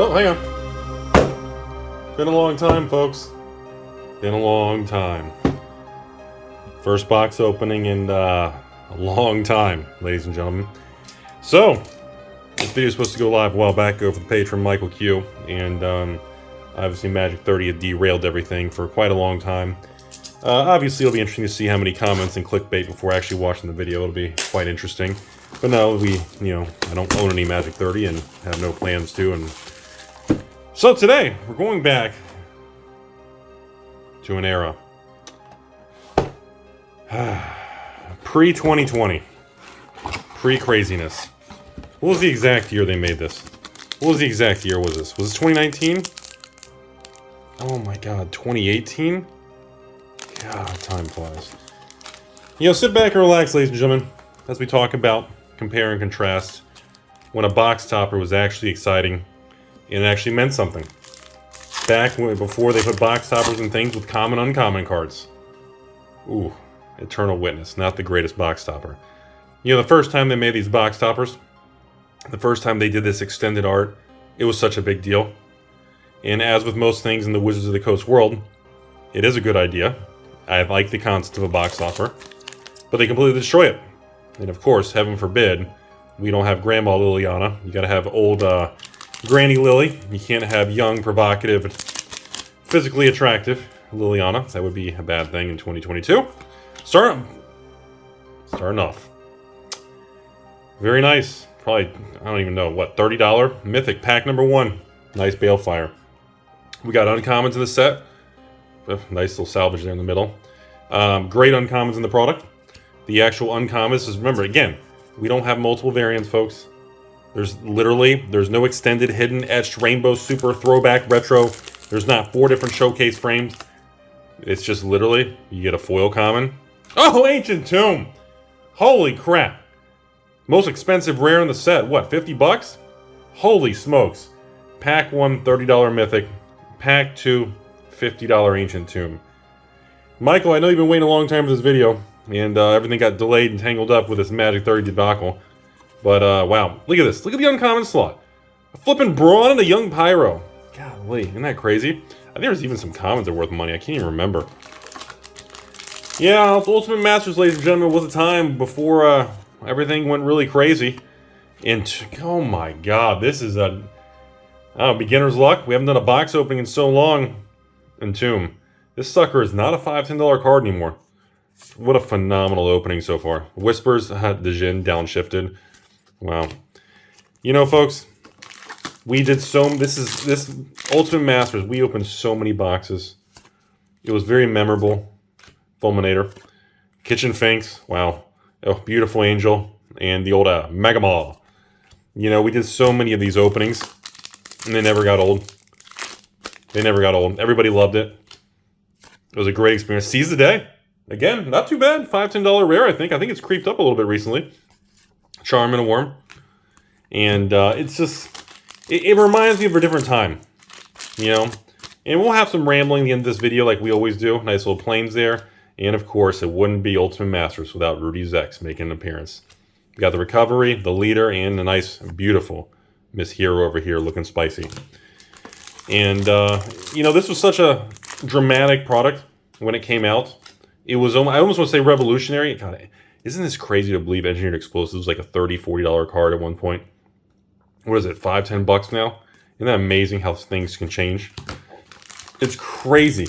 Oh, hang on. Been a long time, folks. Been a long time. First box opening in a long time, ladies and gentlemen. So, this video is supposed to go live a while back over the page from Michael Q. And obviously Magic 30 had derailed everything for quite a long time. Obviously it'll be interesting to see how many comments and clickbait before actually watching the video. It'll be quite interesting. But no, I don't own any Magic 30 and have no plans to. And so today, we're going back to an era. Pre-2020. Pre-craziness. What was the exact year they made this? What was the exact year was this? Was it 2019? Oh my god, 2018? God, time flies. Sit back and relax, ladies and gentlemen, as we talk about compare and contrast when a box topper was actually exciting and it actually meant something. Back before they put box toppers and things with common uncommon cards. Ooh, Eternal Witness, not the greatest box topper. The first time they made these box toppers, the first time they did this extended art, it was such a big deal. And as with most things in the Wizards of the Coast world, it is a good idea. I like the concept of a box topper, but they completely destroy it. And of course, heaven forbid, we don't have Grandma Liliana. You gotta have old Granny Lily. You can't have young, provocative, physically attractive Liliana. That would be a bad thing in 2022. Starting off. Very nice. Probably, I don't even know, what, $30 Mythic pack number 1. Nice Balefire. We got uncommons in the set. Nice little salvage there in the middle. Great uncommons in the product. The actual uncommons is, remember, again, we don't have multiple variants, folks. There's no extended, hidden, etched, rainbow, super, throwback, retro. There's not 4 different showcase frames. It's just literally, you get a foil common. Oh, Ancient Tomb! Holy crap! Most expensive rare in the set. What, 50 bucks? Holy smokes. Pack 1, $30 Mythic. Pack 2, $50 Ancient Tomb. Michael, I know you've been waiting a long time for this video, and everything got delayed and tangled up with this Magic 30 debacle. But, wow. Look at this. Look at the uncommon slot. A flippin' Brawn and a Young Pyro. Golly, isn't that crazy? I think there's even some commons that are worth money. I can't even remember. Yeah, Ultimate Masters, ladies and gentlemen, was a time before everything went really crazy. And, oh my god, this is a... beginner's luck. We haven't done a box opening in so long. Entomb. This sucker is not a $5, $10 card anymore. What a phenomenal opening so far. Whispers, the Jin downshifted. Wow. Folks, we did this Ultimate Masters, we opened so many boxes. It was very memorable. Fulminator. Kitchen Finks. Wow. Oh, Beautiful Angel. And the old Mega Maw. We did so many of these openings. And they never got old. They never got old. Everybody loved it. It was a great experience. Seize the day. Again, not too bad. $5, $10 rare, I think. I think it's creeped up a little bit recently. Charm and a Worm. And it's just... It reminds me of a different time. And we'll have some rambling at the end of this video like we always do. Nice little planes there. And of course, it wouldn't be Ultimate Masters without Rudy Zex making an appearance. We got the Recovery, the Leader, and a nice, beautiful Miss Hero over here looking spicy. And, this was such a dramatic product when it came out. It was, I almost want to say revolutionary. God, isn't this crazy to believe Engineered Explosives was like a $30, $40 card at one point? What is it, $5, $10 now? Isn't that amazing how things can change? It's crazy.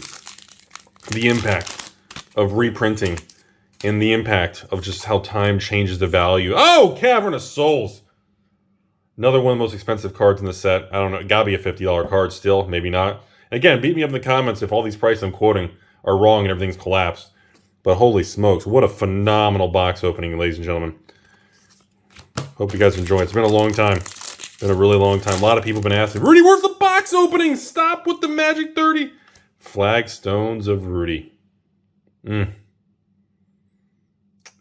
The impact of reprinting and the impact of just how time changes the value. Oh, Cavern of Souls! Another one of the most expensive cards in the set. I don't know, it gotta be a $50 card still, maybe not. Again, beat me up in the comments if all these prices I'm quoting are wrong and everything's collapsed. But holy smokes, what a phenomenal box opening, ladies and gentlemen. Hope you guys enjoy it. It's been a long time. Been a really long time. A lot of people have been asking, Rudy, where's the box opening? Stop with the Magic 30. Flagstones of Rudy. I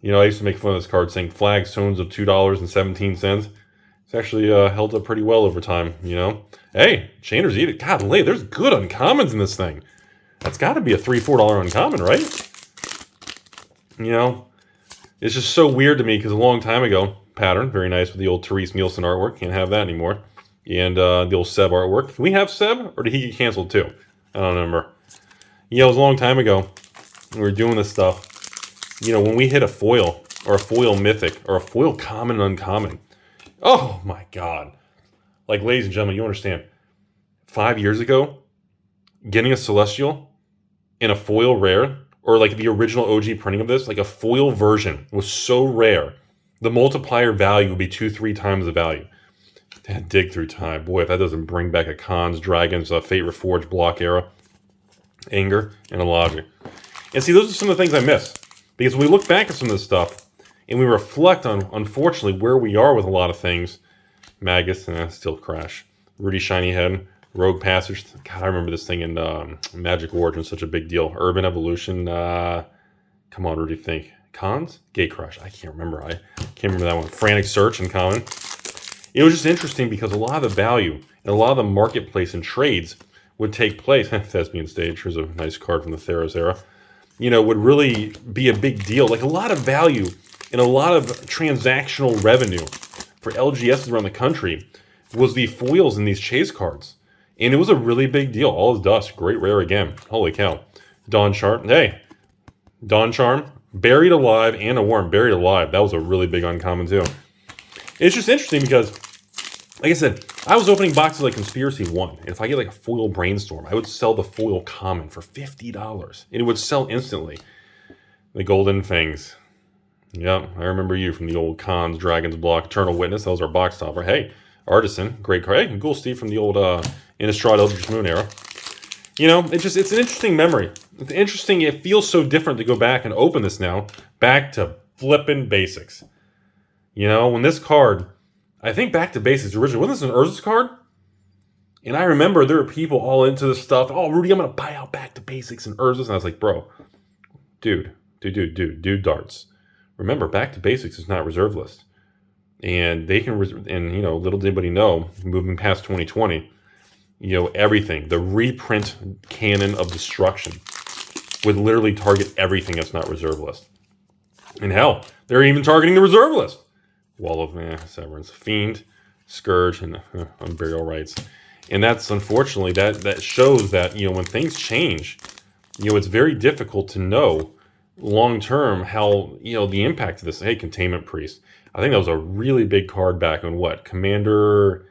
used to make fun of this card saying Flagstones of $2.17. It's actually held up pretty well over time, Hey, Chainer's Edict. God, there's good uncommons in this thing. That's got to be a $3, $4 uncommon, right? It's just so weird to me because a long time ago, pattern, very nice with the old Therese Nielsen artwork. Can't have that anymore. And the old Seb artwork. Can we have Seb, or did he get canceled too? I don't remember. Yeah, it was a long time ago. We were doing this stuff. You know, when we hit a foil, or a foil mythic, or a foil common uncommon. Oh my God. Like, ladies and gentlemen, you understand. 5 years ago, getting a Celestial in a foil rare, or like the original OG printing of this, like a foil version was so rare, the multiplier value would be 2-3 times the value. Dig through time. Boy, if that doesn't bring back a Cons, Dragons, Fate Reforged block era, anger, and a logic. And see, those are some of the things I miss. Because when we look back at some of this stuff, and we reflect on, unfortunately, where we are with a lot of things, Magus, still crash. Rudy Shiny Head, Rogue Passage. God, I remember this thing in Magic Origins, such a big deal. Urban Evolution. Come on, Rudy, think. Cons? Gate Crush. I can't remember. I can't remember that one. Frantic Search and Common. It was just interesting because a lot of the value and a lot of the marketplace and trades would take place. Thespian Stage. Here's a nice card from the Theros era. You know, would really be a big deal. Like a lot of value and a lot of transactional revenue for LGSs around the country was the foils in these chase cards. And it was a really big deal. All is Dust. Great rare again. Holy cow. Dawn Charm. Hey. Dawn Charm. Buried Alive and a Worm. Buried Alive. That was a really big uncommon too. It's just interesting because, like I said, I was opening boxes like Conspiracy 1. And if I get like a foil Brainstorm, I would sell the foil common for $50. And it would sell instantly. The Golden Fangs. Yep, I remember you from the old Cons, Dragons block, Eternal Witness. That was our box topper. Hey, Artisan, great card. Hey, Ghoul Steve from the old Innistrad Eldritch Moon era. You know, it's an interesting memory. It's interesting. It feels so different to go back and open this now. Back to flipping basics. You know, when this card, I think Back to Basics originally, wasn't this an Urza's card? And I remember there were people all into this stuff. Oh, Rudy, I'm going to buy out Back to Basics and Urza's. And I was like, bro, dude, darts. Remember, Back to Basics is not reserve list. And they can, and you know, little did anybody know, moving past 2020, you know, everything, the reprint canon of destruction would literally target everything that's not reserve list. And hell, they're even targeting the reserve list. Wall of Severance, Fiend, Scourge, and Unburial Rites. And that's, unfortunately, that shows that, you know, when things change, you know, it's very difficult to know long-term how, you know, the impact of this. Hey, Containment Priest. I think that was a really big card back on what? Commander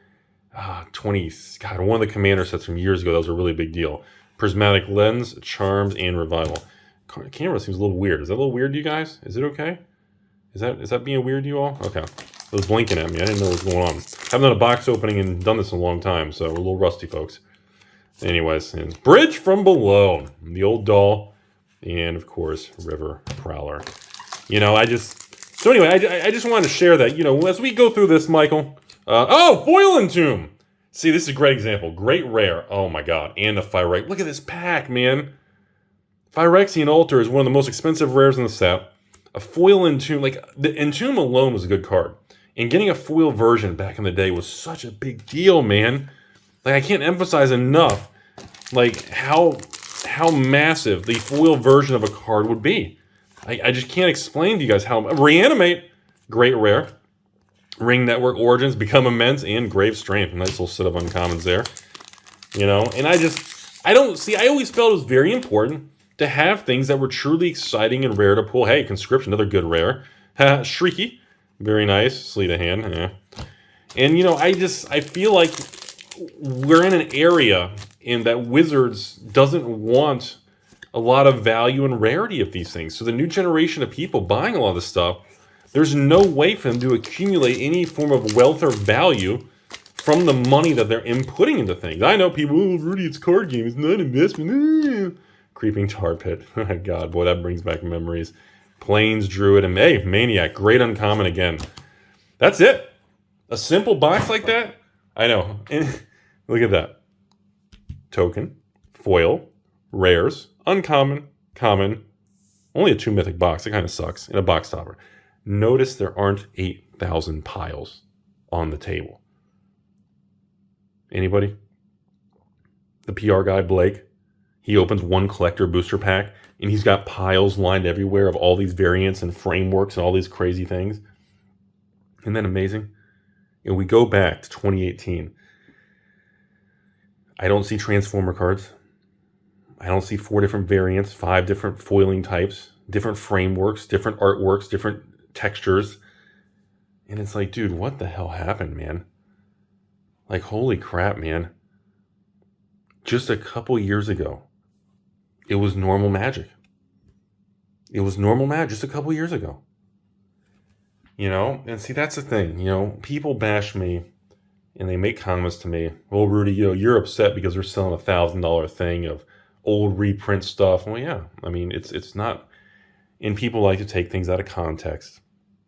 20, God, one of the commander sets from years ago. That was a really big deal. Prismatic Lens, Charms, and Revival. Camera seems a little weird. Is that a little weird to you guys? Is it okay? Is that being weird to you all? Okay. It was blinking at me. I didn't know what was going on. I haven't done a box opening and done this in a long time, so we're a little rusty, folks. Anyways, and Bridge from Below. The old doll. And, of course, River Prowler. You know, So anyway, I just wanted to share that, you know, as we go through this, Michael. Foil Entomb! See, this is a great example. Great rare. Oh, my God. And the Phyrex. Look at this pack, man. Phyrexian Altar is one of the most expensive rares in the set. A foil Entomb, like, the Entomb alone was a good card. And getting a foil version back in the day was such a big deal, man. Like, I can't emphasize enough, like, how massive the foil version of a card would be. I just can't explain to you guys how... Reanimate, great rare. Ring Network Origins, Become Immense, and Grave Strength. A nice little set of uncommons there. You know, and I always felt it was very important to have things that were truly exciting and rare to pull. Hey, Conscription, another good rare. Shrieky, very nice. Sleet of Hand, yeah. And, you know, I feel like we're in an area in that Wizards doesn't want a lot of value and rarity of these things. So the new generation of people buying a lot of this stuff, there's no way for them to accumulate any form of wealth or value from the money that they're inputting into things. I know people, oh, Rudy, it's card game, it's not investment. Creeping Tar Pit. Oh, God, boy, that brings back memories. Plains, Druid, and hey, Maniac. Great uncommon again. That's it. A simple box like that? I know. And look at that. Token, foil, rares, uncommon, common. Only a 2 mythic box. It kind of sucks. And a box topper. Notice there aren't 8,000 piles on the table. Anybody? The PR guy, Blake, he opens one collector booster pack, and he's got piles lined everywhere of all these variants and frameworks and all these crazy things. Isn't that amazing? And we go back to 2018. I don't see Transformer cards. I don't see 4 different variants, 5 different foiling types, different frameworks, different artworks, different textures. And it's like, dude, what the hell happened, man? Like, holy crap, man. Just a couple years ago, it was normal Magic. It was normal Magic just a couple years ago. And see, that's the thing. People bash me and they make comments to me. Well, Rudy, you're upset because they're selling $1,000 thing of old reprint stuff. Well, yeah. I mean, it's not. And people like to take things out of context.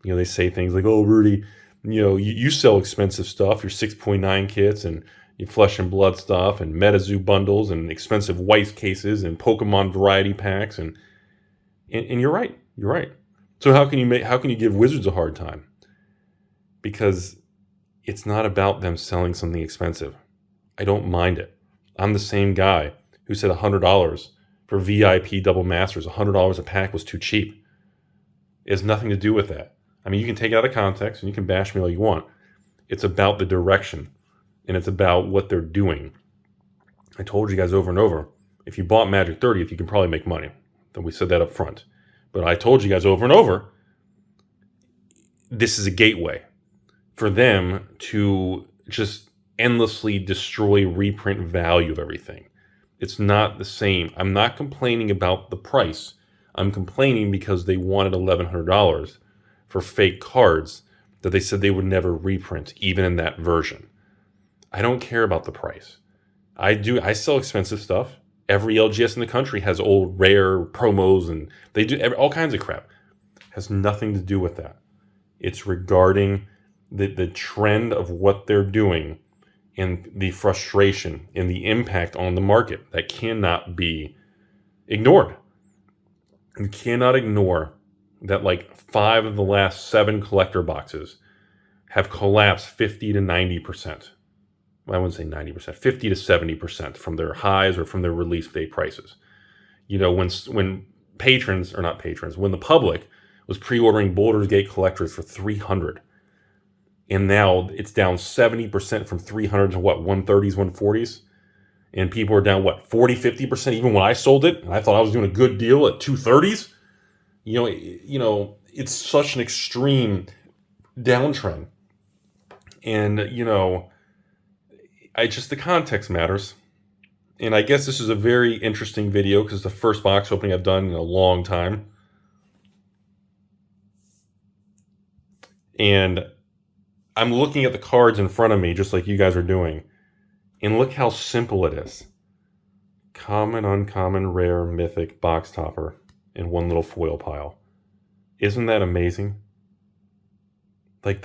They say things like, "Oh, Rudy, you sell expensive stuff. Your 6.9 kits and your Flesh and Blood stuff and MetaZoo bundles and expensive Weiss cases and Pokemon variety packs." And you're right. You're right. So how can you give Wizards a hard time? Because it's not about them selling something expensive. I don't mind it. I'm the same guy who said $100 for VIP double masters. $100 a pack was too cheap. It has nothing to do with that. I mean, you can take it out of context and you can bash me all you want. It's about the direction and it's about what they're doing. I told you guys over and over, if you bought Magic 30th, you can probably make money. Then we said that up front. But I told you guys over and over, this is a gateway for them to just endlessly destroy reprint value of everything. It's not the same. I'm not complaining about the price. I'm complaining because they wanted $1,100 for fake cards that they said they would never reprint, even in that version. I don't care about the price. I sell expensive stuff. Every LGS in the country has old rare promos and they do all kinds of crap. It has nothing to do with that. It's regarding the trend of what they're doing and the frustration and the impact on the market that cannot be ignored. You cannot ignore that like 5 of the last 7 collector boxes have collapsed 50 to 90%. I wouldn't say 90%, 50 to 70% from their highs or from their release date prices. When patrons, or not patrons, when the public was pre-ordering Baldur's Gate collectors for $300, and now it's down 70% from 300 to what, 130s, 140s? And people are down, what, 40, 50%? Even when I sold it, and I thought I was doing a good deal at 230s? It's such an extreme downtrend. And, the context matters. And I guess this is a very interesting video because it's the first box opening I've done in a long time. And I'm looking at the cards in front of me just like you guys are doing. And look how simple it is. Common, uncommon, rare, mythic, box topper in one little foil pile. Isn't that amazing? Like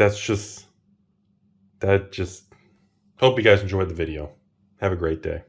hope you guys enjoyed the video. Have a great day.